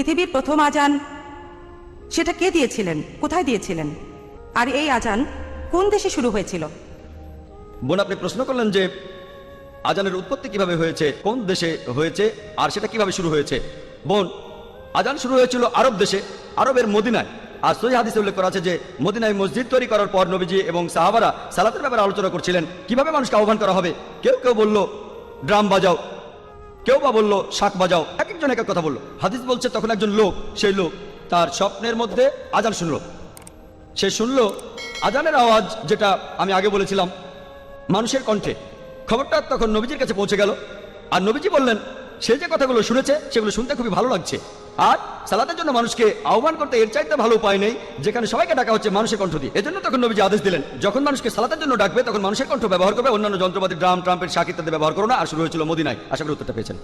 পৃথিবীর প্রথম আজান সেটা কে দিয়েছিলেন, কোথায় দিয়েছিলেন, আর এই আজান কোন দেশে শুরু হয়েছিল? বোন, আপনি প্রশ্ন করলেন যে আজানের উৎপত্তি কিভাবে হয়েছে, কোন দেশে হয়েছে, আর সেটা কিভাবে শুরু হয়েছে। বোন, আজান শুরু হয়েছিল আরব দেশে, আরবের মদিনায়। আর সহিহ হাদিসে উল্লেখ করা আছে যে মদিনায় মসজিদ তৈরি করার পর নবীজি এবং সাহাবারা সালাতের ব্যাপারে আলোচনা করছিলেন, কিভাবে মানুষকে আহ্বান করা হবে। কেউ কেউ বলল ড্রাম বাজাও, কেউ বা বলল শাক বাজাও, এক একজন এক এক কথা বলল। হাদিস বলছে তখন একজন লোক, সেই লোক তার স্বপ্নের মধ্যে আজান শুনল। সে শুনল আজানের আওয়াজ, যেটা আমি আগে বলেছিলাম মানুষের কণ্ঠে। খবরটা তখন নবীজির কাছে পৌঁছে গেল, আর নবীজি বললেন সে যে কথাগুলো শুনেছে সেগুলো শুনতে খুবই ভালো লাগছে, আর সালাতের জন্য মানুষকে আহ্বান করতে এর চাইতে ভালো উপায় নেই যেখানে সবাইকে ডাকা হচ্ছে মানুষের কণ্ঠ দিয়ে। এজন্য তখন নবীজি আদেশ দিলেন যখন মানুষকে সালাতের জন্য ডাকবে তখন মানুষের কণ্ঠ ব্যবহার করবে, অন্যান্য যন্ত্রপাতি ড্রাম ট্রাম্পেট শাক ইত্যাদি ব্যবহার করো না। আর শুরু হয়েছিল মদিনায়। আশা করি উত্তরটা পেয়েছেন।